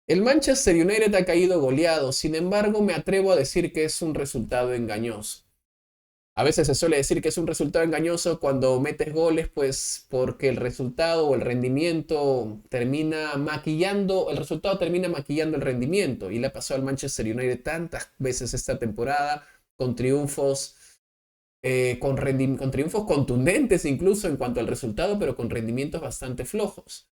El Manchester United ha caído goleado, sin embargo me atrevo a decir que es un resultado engañoso. A veces se suele decir que es un resultado engañoso cuando metes goles, pues porque el resultado o el rendimiento termina maquillando, el resultado termina maquillando el rendimiento. Y le ha pasado al Manchester United tantas veces esta temporada, con triunfos, con triunfos contundentes incluso en cuanto al resultado, pero con rendimientos bastante flojos.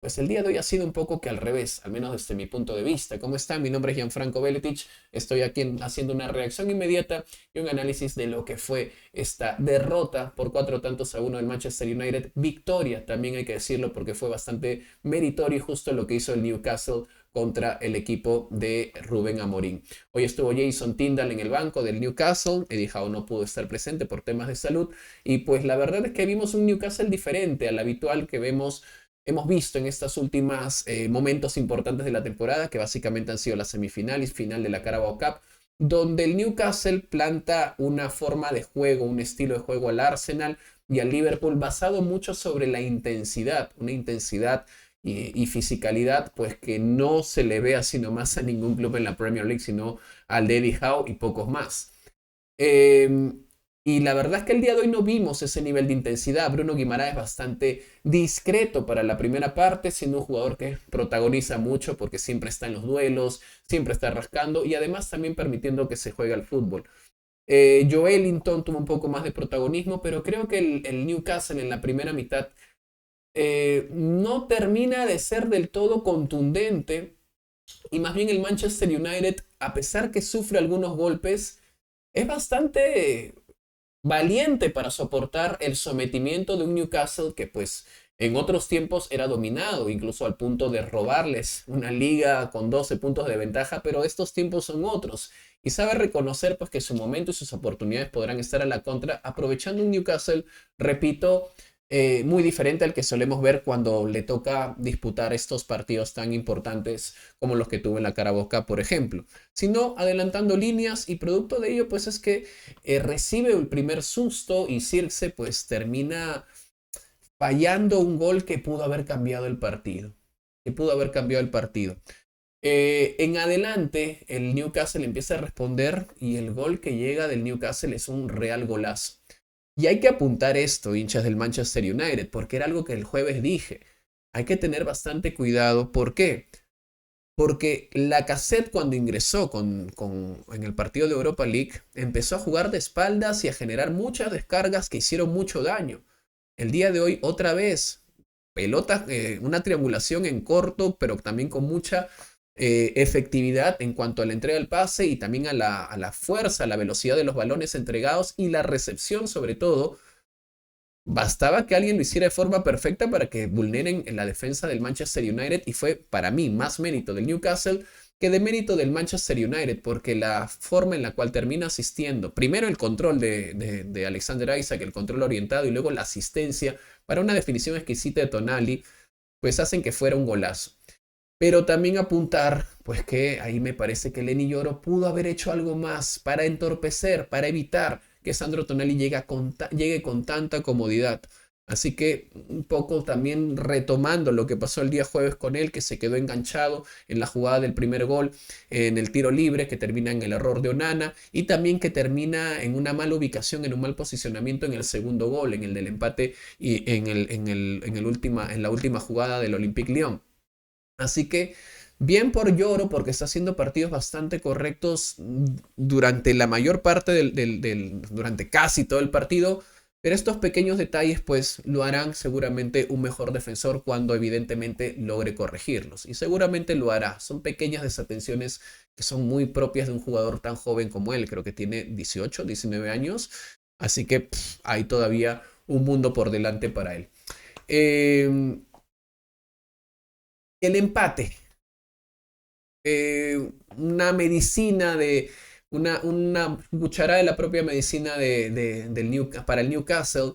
Pues el día de hoy ha sido un poco que al revés, al menos desde mi punto de vista. ¿Cómo están? Mi nombre es Gianfranco Beletic. Estoy aquí haciendo una reacción inmediata y un análisis de lo que fue esta derrota por 4-1 del Manchester United. Victoria, también hay que decirlo, porque fue bastante meritorio y justo lo que hizo el Newcastle contra el equipo de Rubén Amorín. Hoy estuvo Jason Tyndall en el banco del Newcastle. Eddie Howe no pudo estar presente por temas de salud. Y pues la verdad es que vimos un Newcastle diferente al habitual que hemos visto en estos últimos momentos importantes de la temporada, que básicamente han sido la semifinal y final de la Carabao Cup, donde el Newcastle planta una forma de juego, un estilo de juego al Arsenal y al Liverpool basado mucho sobre la intensidad, una intensidad y fisicalidad, pues que no se le ve así nomás a ningún club en la Premier League, sino al de Eddie Howe y pocos más. Eh, y la verdad es que el día de hoy no vimos ese nivel de intensidad. Bruno Guimaraes es bastante discreto para la primera parte, siendo un jugador que protagoniza mucho porque siempre está en los duelos, siempre está rascando y además también permitiendo que se juegue al fútbol. Joelinton tuvo un poco más de protagonismo, pero creo que el Newcastle en la primera mitad no termina de ser del todo contundente y más bien el Manchester United, a pesar que sufre algunos golpes, es bastante valiente para soportar el sometimiento de un Newcastle que pues en otros tiempos era dominado, incluso al punto de robarles una liga con 12 puntos de ventaja, pero estos tiempos son otros. Y sabe reconocer pues que su momento y sus oportunidades podrán estar a la contra, aprovechando un Newcastle, repito, muy diferente al que solemos ver cuando le toca disputar estos partidos tan importantes como los que tuvo en la Caraboca, por ejemplo, sino adelantando líneas y producto de ello pues es que recibe el primer susto y Circe pues termina fallando un gol que pudo haber cambiado el partido. Que pudo haber cambiado el partido. En adelante, el Newcastle empieza a responder y el gol que llega del Newcastle es un real golazo. Y hay que apuntar esto, hinchas del Manchester United, porque era algo que el jueves dije. Hay que tener bastante cuidado. ¿Por qué? Porque Lacazette cuando ingresó en el partido de Europa League empezó a jugar de espaldas y a generar muchas descargas que hicieron mucho daño. El día de hoy otra vez, pelota, una triangulación en corto, pero también con mucha efectividad en cuanto a la entrega del pase y también a la fuerza, a la velocidad de los balones entregados y la recepción sobre todo. Bastaba que alguien lo hiciera de forma perfecta para que vulneren en la defensa del Manchester United y fue para mí más mérito del Newcastle que de mérito del Manchester United porque la forma en la cual termina asistiendo, primero el control de Alexander Isaac, el control orientado y luego la asistencia para una definición exquisita de Tonali, pues hacen que fuera un golazo. Pero también apuntar, pues que ahí me parece que Lenny Yoro pudo haber hecho algo más para entorpecer, para evitar que Sandro Tonali llegue con tanta comodidad. Así que un poco también retomando lo que pasó el día jueves con él, que se quedó enganchado en la jugada del primer gol, en el tiro libre, que termina en el error de Onana, y también que termina en una mala ubicación, en un mal posicionamiento en el segundo gol, en el del empate y en la última jugada del Olympique Lyon. Así que bien por Lloro porque está haciendo partidos bastante correctos durante la mayor parte durante casi todo el partido, pero estos pequeños detalles pues lo harán seguramente un mejor defensor cuando evidentemente logre corregirlos y seguramente lo hará. Son pequeñas desatenciones que son muy propias de un jugador tan joven como él, creo que tiene 18, 19 años, así que hay todavía un mundo por delante para él. Eh, el empate, una medicina una cucharada de la propia medicina para el Newcastle,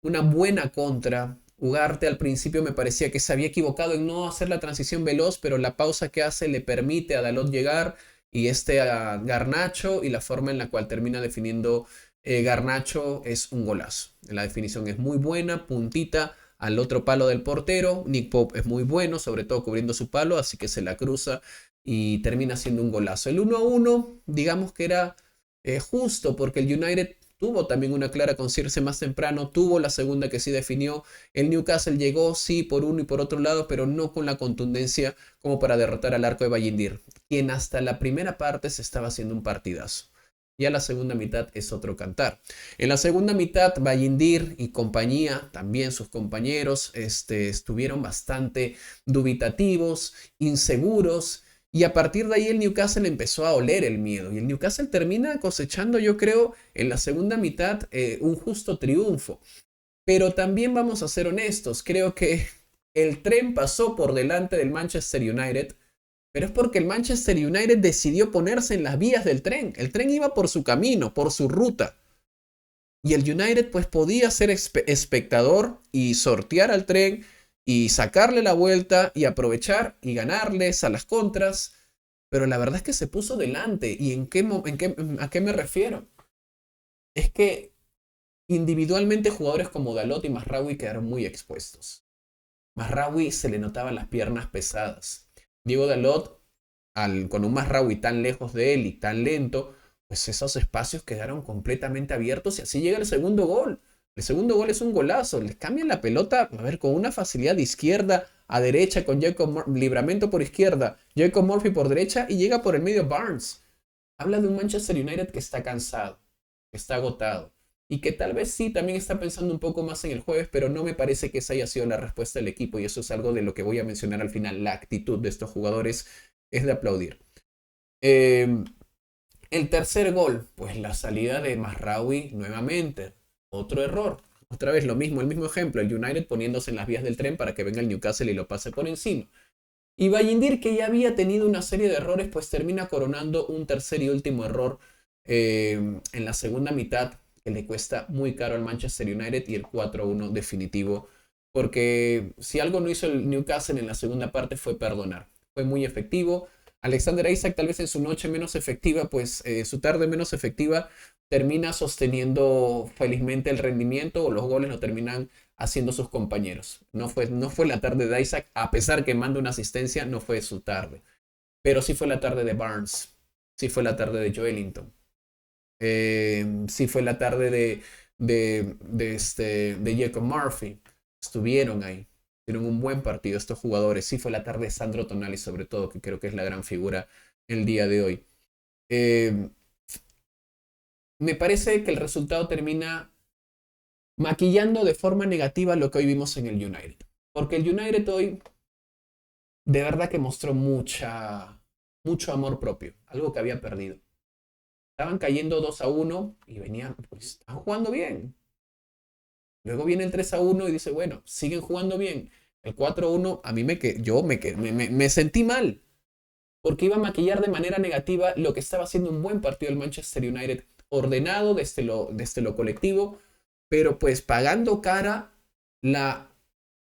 una buena contra. Ugarte al principio me parecía que se había equivocado en no hacer la transición veloz, pero la pausa que hace le permite a Dalot llegar y a Garnacho y la forma en la cual termina definiendo Garnacho es un golazo. La definición es muy buena, puntita, al otro palo del portero. Nick Pope es muy bueno, sobre todo cubriendo su palo, así que se la cruza y termina siendo un golazo. El 1-1, digamos que era justo, porque el United tuvo también una clara con Circe más temprano, tuvo la segunda que sí definió. El Newcastle llegó, sí, por uno y por otro lado, pero no con la contundencia como para derrotar al arco de Bayindir, quien hasta la primera parte se estaba haciendo un partidazo. Ya la segunda mitad es otro cantar. En la segunda mitad, Bayindir y compañía, también sus compañeros, estuvieron bastante dubitativos, inseguros. Y a partir de ahí el Newcastle empezó a oler el miedo. Y el Newcastle termina cosechando, yo creo, en la segunda mitad un justo triunfo. Pero también vamos a ser honestos. Creo que el tren pasó por delante del Manchester United. Pero es porque el Manchester United decidió ponerse en las vías del tren. El tren iba por su camino, por su ruta. Y el United pues podía ser espectador y sortear al tren y sacarle la vuelta y aprovechar y ganarles a las contras. Pero la verdad es que se puso delante. ¿Y a qué me refiero? Es que individualmente jugadores como Dalot y Mazraoui quedaron muy expuestos. Mazraoui se le notaban las piernas pesadas. Diego Dalot, con un Mazraoui tan lejos de él y tan lento, pues esos espacios quedaron completamente abiertos y así llega el segundo gol. El segundo gol es un golazo. Les cambian la pelota, a ver, con una facilidad de izquierda a derecha, con Livramento por izquierda, Jacob Murphy por derecha y llega por el medio Barnes. Habla de un Manchester United que está cansado, que está agotado y que tal vez sí también está pensando un poco más en el jueves, pero no me parece que esa haya sido la respuesta del equipo y eso es algo de lo que voy a mencionar al final. La actitud de estos jugadores es de aplaudir. El tercer gol, pues la salida de Mazraoui nuevamente. Otro error. Otra vez lo mismo, el mismo ejemplo. El United poniéndose en las vías del tren para que venga el Newcastle y lo pase por encima. Y Bayindir, que ya había tenido una serie de errores, pues termina coronando un tercer y último error en la segunda mitad, que le cuesta muy caro al Manchester United y el 4-1 definitivo. Porque si algo no hizo el Newcastle en la segunda parte fue perdonar. Fue muy efectivo. Alexander Isak tal vez en su noche menos efectiva, pues su tarde menos efectiva, termina sosteniendo felizmente el rendimiento o los goles lo terminan haciendo sus compañeros. No fue la tarde de Isak, a pesar que manda una asistencia, no fue su tarde. Pero sí fue la tarde de Barnes, sí fue la tarde de Joelinton, sí fue la tarde de Jacob Murphy. Estuvieron ahí. Tuvieron un buen partido estos jugadores. Sí fue la tarde de Sandro Tonali, sobre todo, que creo que es la gran figura el día de hoy. Me parece que el resultado termina maquillando de forma negativa lo que hoy vimos en el United. Porque el United hoy de verdad que mostró mucho amor propio, algo que había perdido. Estaban cayendo 2-1 y venían, pues, están jugando bien. Luego viene el 3-1 y dice, bueno, siguen jugando bien. El 4-1, a mí me sentí mal, porque iba a maquillar de manera negativa lo que estaba haciendo un buen partido el Manchester United, ordenado desde lo colectivo, pero pues pagando cara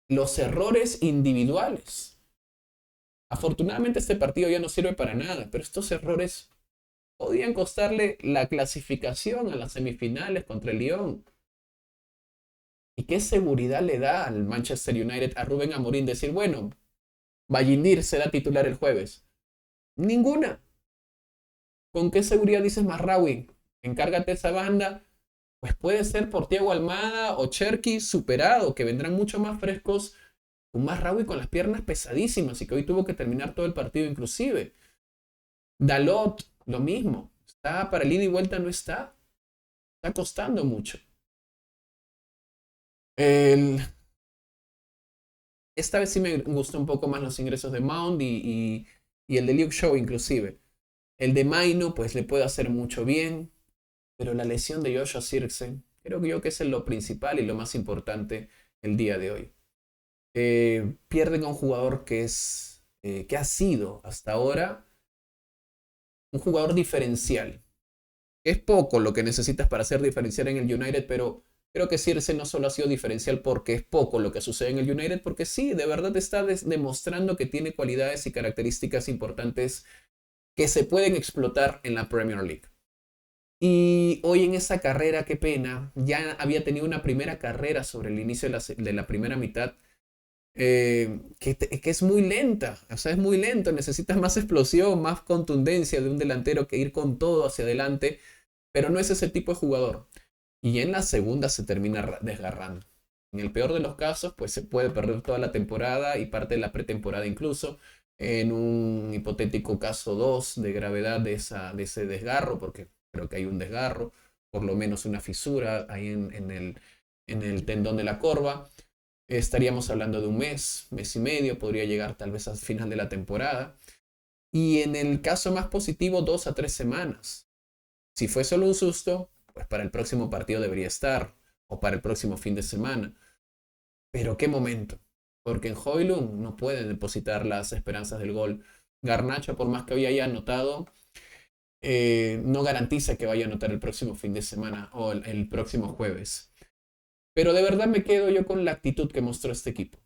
los errores individuales. Afortunadamente este partido ya no sirve para nada, pero estos errores podían costarle la clasificación a las semifinales contra el Lyon. ¿Y qué seguridad le da al Manchester United a Rubén Amorim decir, bueno, Bayindir será titular el jueves? Ninguna. ¿Con qué seguridad dices Mazraoui? Encárgate esa banda. Pues puede ser por Thiago Almada o Cherki superado, que vendrán mucho más frescos. Un Mazraoui con las piernas pesadísimas y que hoy tuvo que terminar todo el partido inclusive. Dalot, lo mismo. Está para el ida y vuelta, no está. Está costando mucho. Esta vez sí me gustó un poco más los ingresos de Mount y el de Luke Shaw inclusive. El de Maino pues le puede hacer mucho bien, pero la lesión de Joshua Zirkzee creo que yo que es lo principal y lo más importante el día de hoy. Pierden a un jugador que ha sido hasta ahora un jugador diferencial. Es poco lo que necesitas para ser diferencial en el United, pero creo que Zirkzee no solo ha sido diferencial porque es poco lo que sucede en el United, porque sí, de verdad está demostrando que tiene cualidades y características importantes que se pueden explotar en la Premier League. Y hoy en esa carrera, qué pena, ya había tenido una primera carrera sobre el inicio de la primera mitad, que es muy lenta, o sea, es muy lento, necesitas más explosión, más contundencia de un delantero que ir con todo hacia adelante, pero no es ese tipo de jugador. Y en la segunda se termina desgarrando. En el peor de los casos, pues se puede perder toda la temporada y parte de la pretemporada incluso. En un hipotético caso 2 de gravedad de ese desgarro, porque creo que hay un desgarro, por lo menos una fisura ahí en el tendón de la corva. Estaríamos hablando de un mes y medio, podría llegar tal vez al final de la temporada. Y en el caso más positivo, 2 a 3 semanas. Si fue solo un susto, pues para el próximo partido debería estar, o para el próximo fin de semana. Pero qué momento, porque en Højlund no pueden depositar las esperanzas del gol. Garnacho, por más que hoy haya anotado, no garantiza que vaya a anotar el próximo fin de semana o el próximo jueves. Pero de verdad me quedo yo con la actitud que mostró este equipo.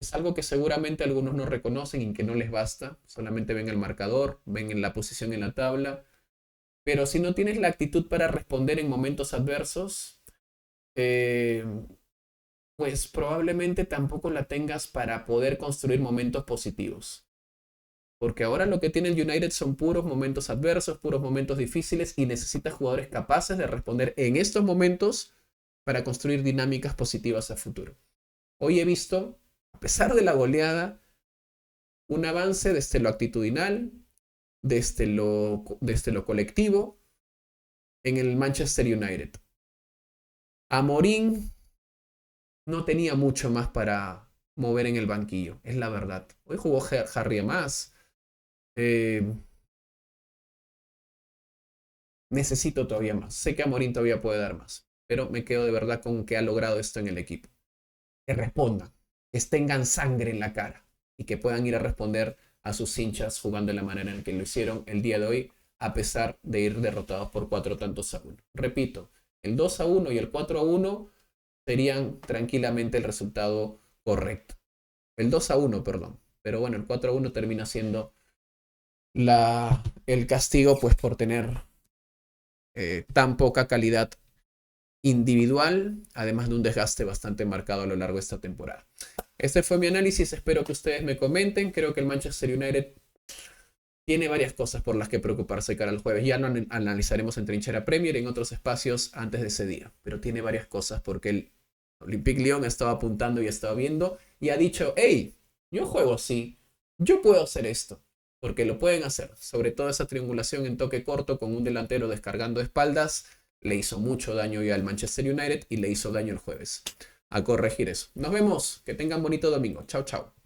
Es algo que seguramente algunos no reconocen y que no les basta. Solamente ven el marcador, ven en la posición en la tabla. Pero si no tienes la actitud para responder en momentos adversos, eh, pues probablemente tampoco la tengas para poder construir momentos positivos. Porque ahora lo que tiene el United son puros momentos adversos, puros momentos difíciles y necesita jugadores capaces de responder en estos momentos para construir dinámicas positivas a futuro. Hoy he visto, a pesar de la goleada, un avance desde lo actitudinal, desde lo colectivo en el Manchester United. Amorín no tenía mucho más para mover en el banquillo, es la verdad. Hoy jugó Harry más. Eh, necesito todavía más. Sé que Amorín todavía puede dar más, pero me quedo de verdad con que ha logrado esto en el equipo. Que respondan, que tengan sangre en la cara y que puedan ir a responder a sus hinchas jugando de la manera en que lo hicieron el día de hoy, a pesar de ir derrotados por 4 tantos a 1. Repito, el 2-1 y el 4-1 serían tranquilamente el resultado correcto. El 2-1, perdón. Pero bueno, el 4-1 termina siendo el castigo pues por tener tan poca calidad individual, además de un desgaste bastante marcado a lo largo de esta temporada. Este fue mi análisis, espero que ustedes me comenten. Creo que el Manchester United tiene varias cosas por las que preocuparse cara al jueves. Ya lo analizaremos en Trinchera Premier en otros espacios antes de ese día, pero tiene varias cosas porque el Olympique Lyon estaba apuntando y estaba viendo y ha dicho, hey, yo juego así, yo puedo hacer esto, porque lo pueden hacer. Sobre todo esa triangulación en toque corto con un delantero descargando espaldas le hizo mucho daño ya al Manchester United y le hizo daño el jueves. A corregir eso. Nos vemos, que tengan bonito domingo. Chao, chao.